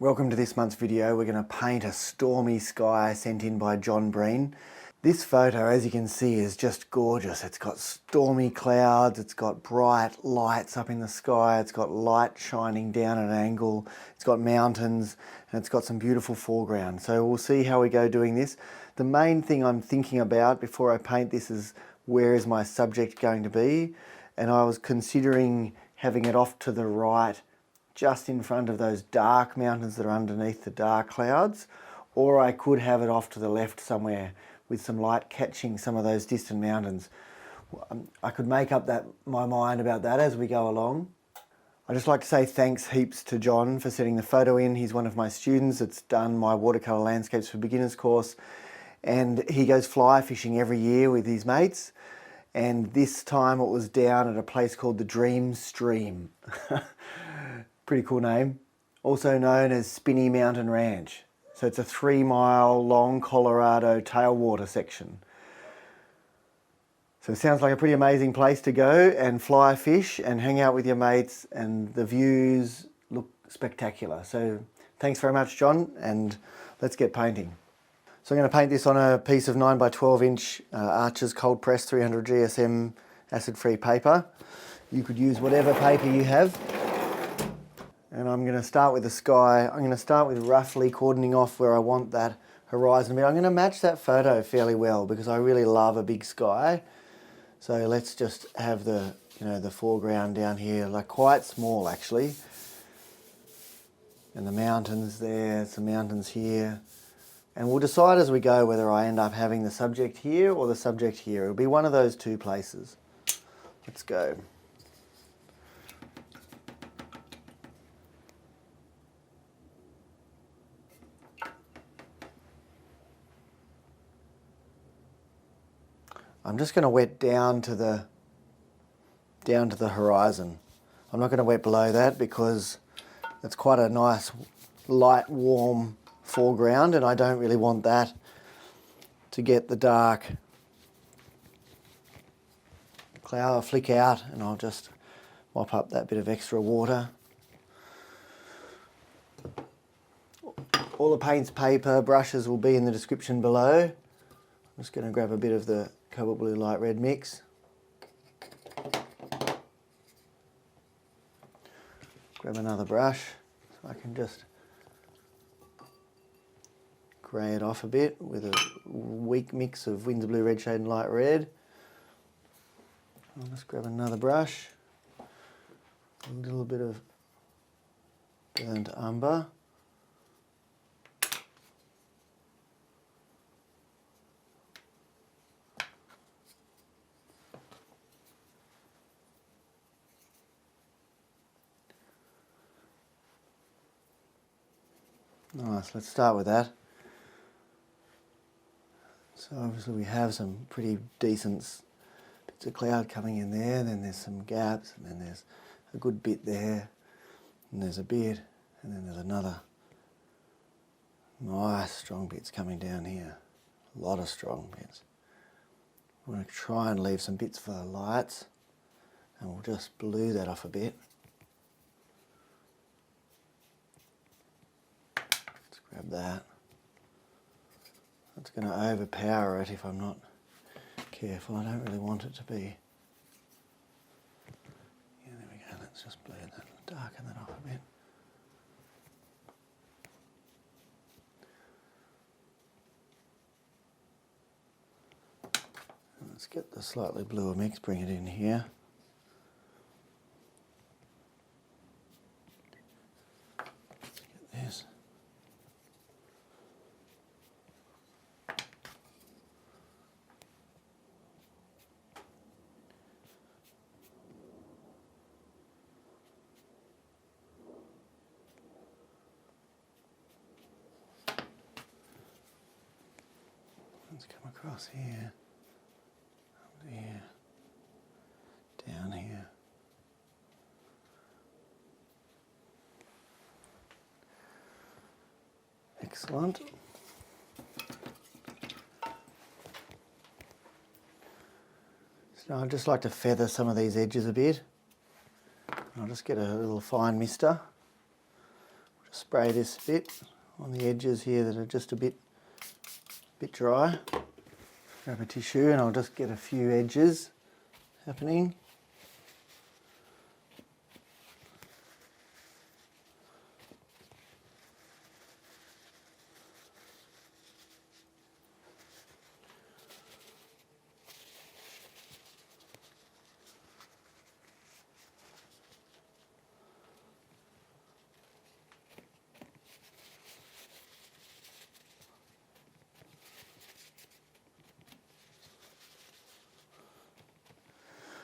Welcome to this month's video. We're going to paint a stormy sky sent in by John Breen. This photo, as you can see, is just gorgeous. It's got stormy clouds, it's got bright lights up in the sky, it's got light shining down at an angle, it's got mountains, and it's got some beautiful foreground. So we'll see how we go doing this. The main thing I'm thinking about before I paint this is where is my subject going to be, and I was considering having it off to the right, just in front of those dark mountains that are underneath the dark clouds, or I could have it off to the left somewhere with some light catching some of those distant mountains. I could make up my mind about that as we go along. I'd just like to say thanks heaps to John for setting the photo in. He's one of my students that's done my Watercolour Landscapes for Beginners course, and he goes fly fishing every year with his mates, and this time it was down at a place called the Dream Stream. Pretty cool name. Also known as Spinny Mountain Ranch. So it's a 3-mile long Colorado tailwater section. So it sounds like a pretty amazing place to go and fly fish and hang out with your mates, and the views look spectacular. So thanks very much, John, and let's get painting. So I'm going to paint this on a piece of 9 by 12 inch Arches cold press 300 GSM acid-free paper. You could use whatever paper you have. And I'm going to start with the sky. I'm going to start with roughly cordoning off where I want that horizon bit. I'm going to match that photo fairly well because I really love a big sky. So let's just have the foreground down here, like quite small actually. And the mountains there, some mountains here. And we'll decide as we go whether I end up having the subject here or the subject here. It'll be one of those two places. Let's go. I'm just going to wet down to the horizon. I'm not going to wet below that because it's quite a nice light warm foreground, and I don't really want that to get the dark cloud flick out, and I'll just mop up that bit of extra water. All the paints, paper, brushes will be in the description below. I'm just going to grab a bit of the Cobalt Blue light red mix. Grab another brush so I can just grey it off a bit with a weak mix of Winsor Blue red shade and light red. I'll just grab another brush, a little bit of burnt umber. Nice, let's start with that. So obviously we have some pretty decent bits of cloud coming in there, then there's some gaps, and then there's a good bit there, and there's a bit, and then there's another nice strong bits coming down here. A lot of strong bits. I'm going to try and leave some bits for the lights, and we'll just blue that off a bit. Grab that. That's going to overpower it if I'm not careful. I don't really want it to be. Yeah, there we go. Let's just blur that, darken that off a bit. And let's get the slightly bluer mix, bring it in here. Let's get this. Let's come across here, up here, down here. Excellent. So I'd just like to feather some of these edges a bit. I'll just get a little fine mister. Just spray this bit on the edges here that are just a bit dry. Grab a tissue and I'll just get a few edges happening.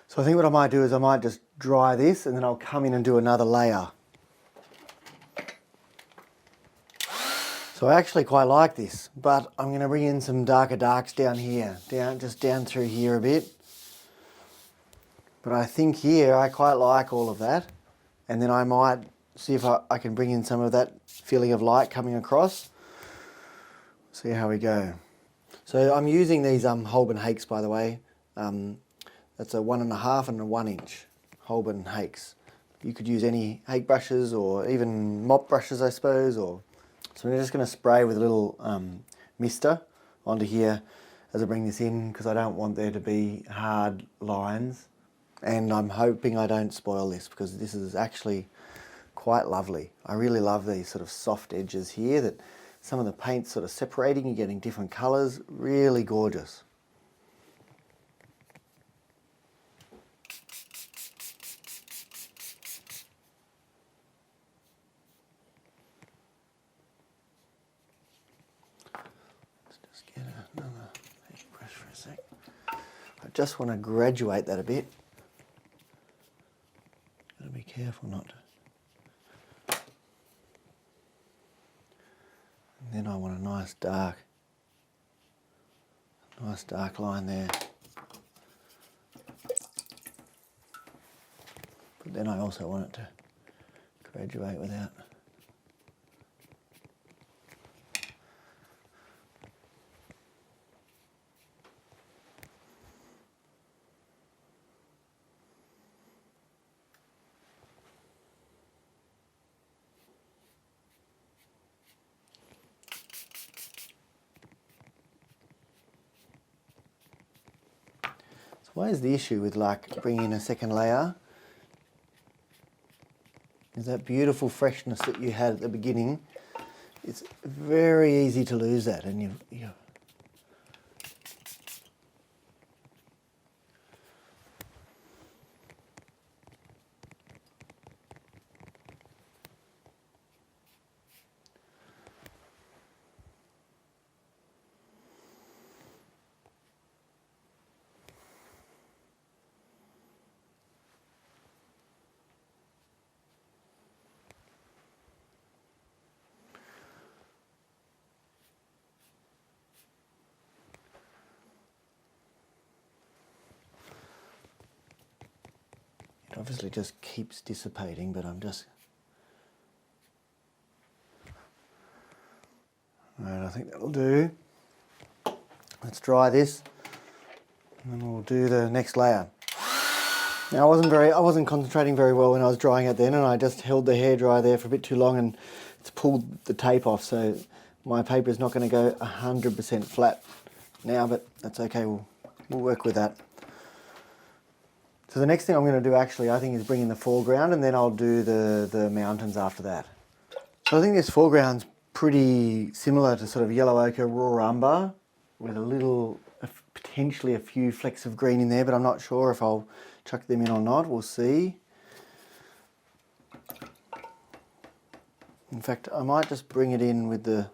So I think what I might do is I might just dry this and then I'll come in and do another layer. So I actually quite like this, but I'm going to bring in some darker darks down here, just down through here a bit. But I think here I quite like all of that, and then I might see if I can bring in some of that feeling of light coming across. See how we go. So I'm using these Holbein Hakes, by the way. That's a 1.5 and a 1 inch Holbein Hakes. You could use any hake brushes or even mop brushes, I suppose. So I'm just going to spray with a little mister onto here as I bring this in, because I don't want there to be hard lines. And I'm hoping I don't spoil this, because this is actually quite lovely. I really love these sort of soft edges here, that some of the paint's sort of separating, you're getting different colours, really gorgeous. I just want to graduate that a bit. Got to be careful not to. And then I want a nice dark line there. But then I also want it to graduate without. What is the issue with like bringing in a second layer? Is that beautiful freshness that you had at the beginning. It's very easy to lose that, and you It obviously just keeps dissipating, but I'm just... Alright, I think that'll do. Let's dry this, and then we'll do the next layer. Now I wasn't concentrating very well when I was drying it then, and I just held the hairdryer there for a bit too long and it's pulled the tape off, so my paper is not going to go 100% flat now, but that's okay, we'll work with that. So the next thing I'm going to do actually, I think, is bring in the foreground, and then I'll do the mountains after that. So I think this foreground's pretty similar to sort of yellow ochre, raw umber, with a little, potentially a few flecks of green in there, but I'm not sure if I'll chuck them in or not, we'll see. In fact, I might just bring it in with the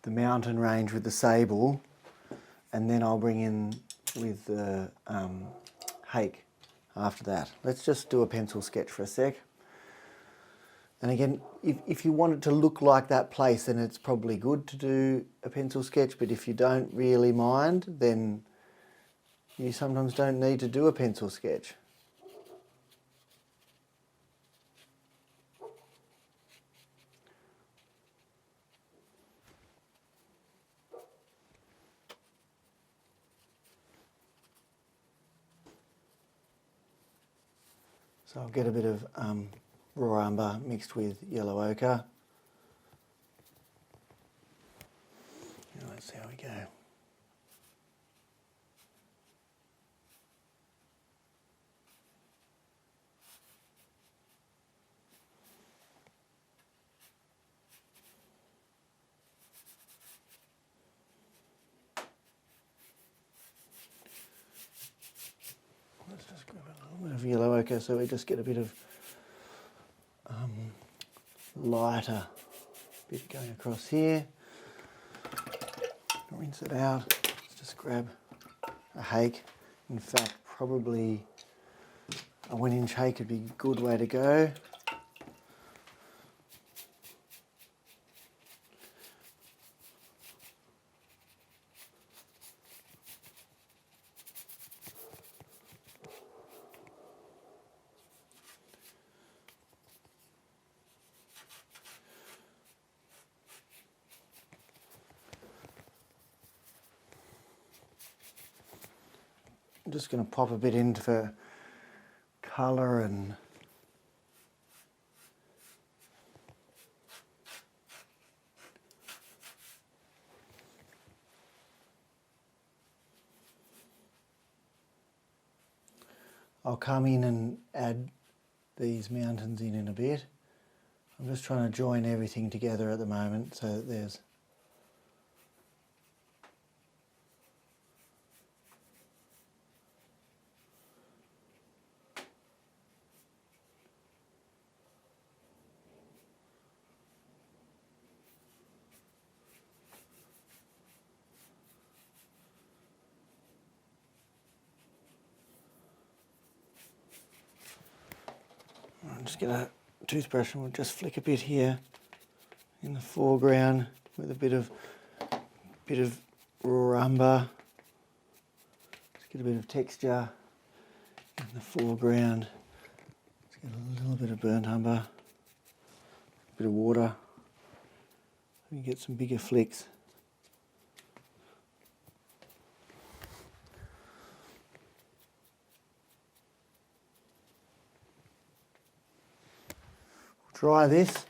mountain range with the sable, and then I'll bring in with the hake after that. Let's just do a pencil sketch for a sec. And again, if you want it to look like that place, then it's probably good to do a pencil sketch, but if you don't really mind, then you sometimes don't need to do a pencil sketch. So I'll get a bit of raw umber mixed with yellow ochre. Let's see how we go. Let's just grab a little bit of yellow ochre so we just get a bit of lighter bit going across here. Rinse it out. Let's just grab a hake. In fact, probably a 1-inch hake would be a good way to go. I'm just going to pop a bit in for colour and I'll come in and add these mountains in a bit. I'm just trying to join everything together at the moment so that there's I'll just get a toothbrush and we'll just flick a bit here in the foreground with a bit of raw umber. Just get a bit of texture in the foreground. Let's get a little bit of burnt umber, a bit of water. We get some bigger flicks. Dry this.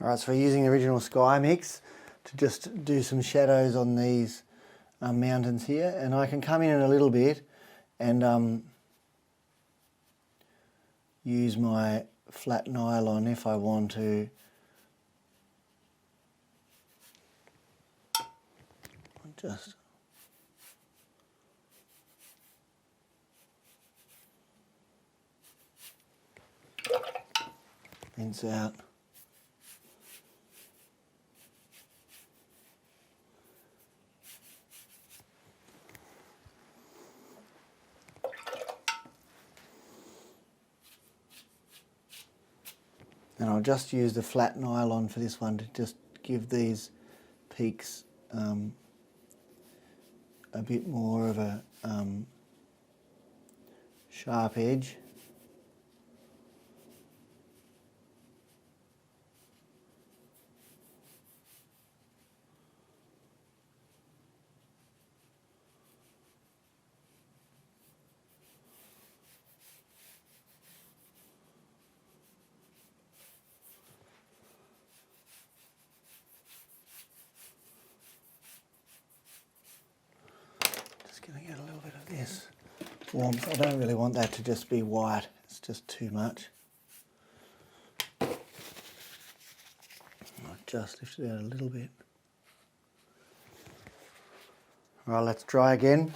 Alright, so we're using the original sky mix to just do some shadows on these mountains here, and I can come in a little bit and use my flat nylon if I want to. Just rinse out. And I'll just use the flat nylon for this one to just give these peaks a bit more of a sharp edge. Going to get a little bit of this warmth. I don't really want that to just be white, it's just too much. I'll just lift it out a little bit. Alright, let's try again.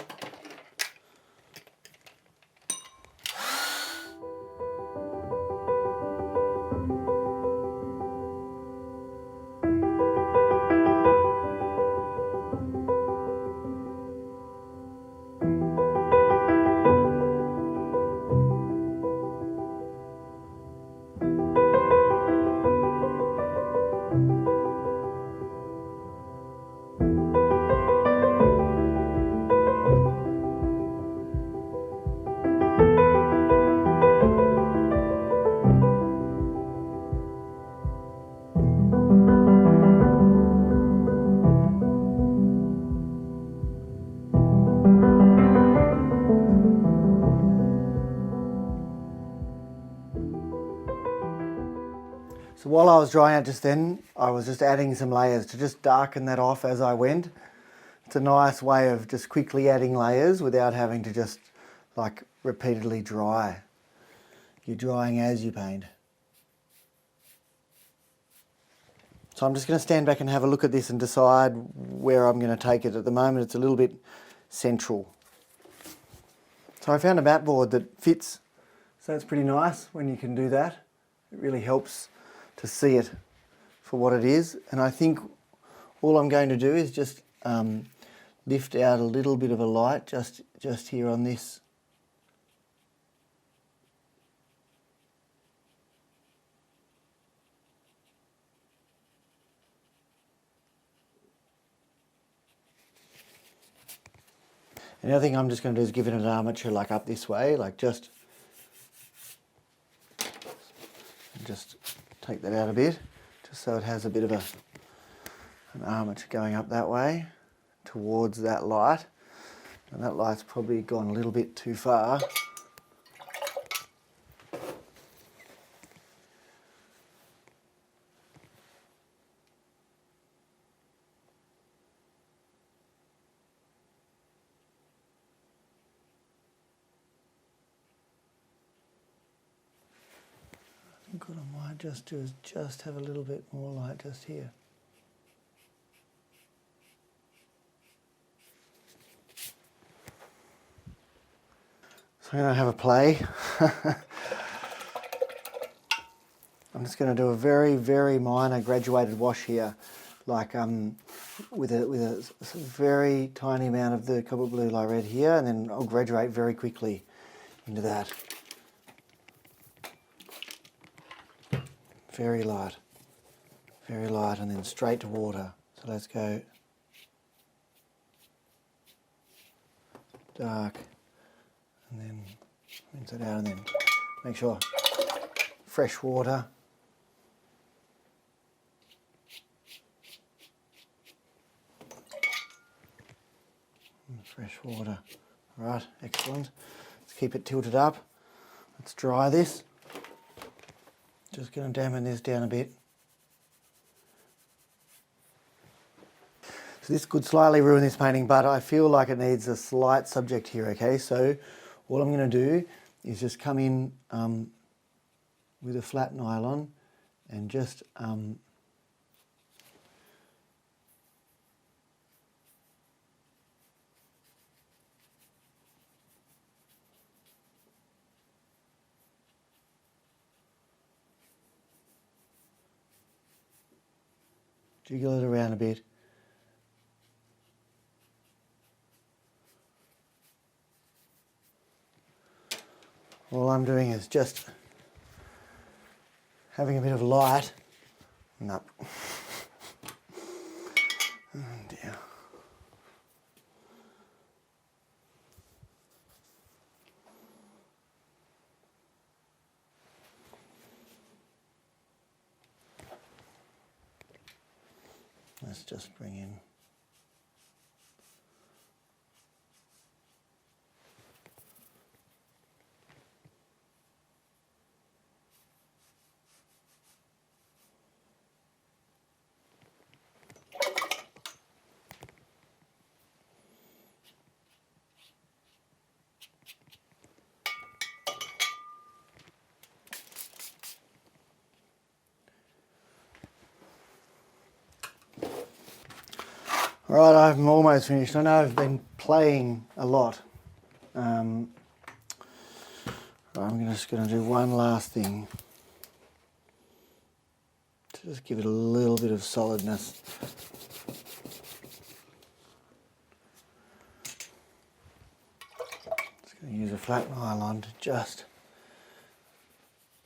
So while I was drying it just then, I was just adding some layers to just darken that off as I went. It's a nice way of just quickly adding layers without having to just like repeatedly dry. You're drying as you paint. So I'm just going to stand back and have a look at this and decide where I'm going to take it. At the moment it's a little bit central. So I found a mat board that fits, so it's pretty nice when you can do that. It really helps to see it for what it is, and I think all I'm going to do is just lift out a little bit of a light just here on this. And the other thing I'm just going to do is give it an armature like up this way, like just take that out a bit, just so it has a bit of an armature going up that way towards that light. And that light's probably gone a little bit too far. I think what I might just do is just have a little bit more light just here. So I'm going to have a play. I'm just going to do a very, very minor graduated wash here, like with a very tiny amount of the Cobalt Blue light red here, and then I'll graduate very quickly into that. Very light, and then straight to water. So let's go dark, and then rinse it out, and then make sure fresh water. Fresh water. All right, excellent. Let's keep it tilted up. Let's dry this. Just going to dampen this down a bit. So this could slightly ruin this painting, but I feel like it needs a slight subject here, okay? So all I'm going to do is just come in with a flat nylon and just jiggle it around a bit. All I'm doing is just having a bit of light. No. Oh dear. Let's just bring in Right, I'm almost finished. I know I've been playing a lot. I'm just going to do one last thing to just give it a little bit of solidness. Just going to use a flat nylon to just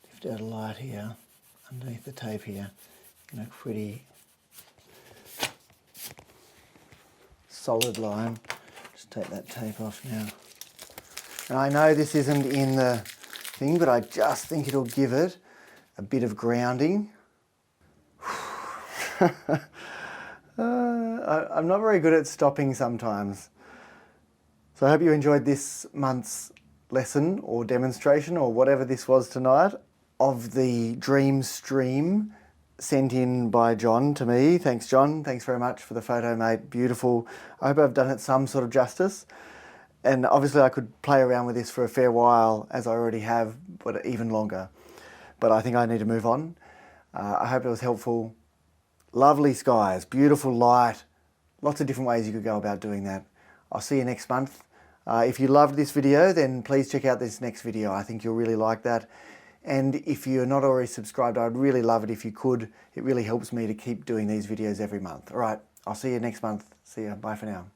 lift out a light here underneath the tape here in a pretty solid line. Just take that tape off now. And I know this isn't in the thing, but I just think it'll give it a bit of grounding. I'm not very good at stopping sometimes. So I hope you enjoyed this month's lesson or demonstration or whatever this was tonight of the Dream Stream sent in by John to me. Thanks, John. Thanks very much for the photo, mate. Beautiful. I hope I've done it some sort of justice. And obviously I could play around with this for a fair while, as I already have, but even longer. But I think I need to move on. I hope it was helpful. Lovely skies, beautiful light, lots of different ways you could go about doing that. I'll see you next month. If you loved this video, then please check out this next video. I think you'll really like that. And if you're not already subscribed, I'd really love it if you could. It really helps me to keep doing these videos every month. All right, I'll see you next month. See ya. Bye for now.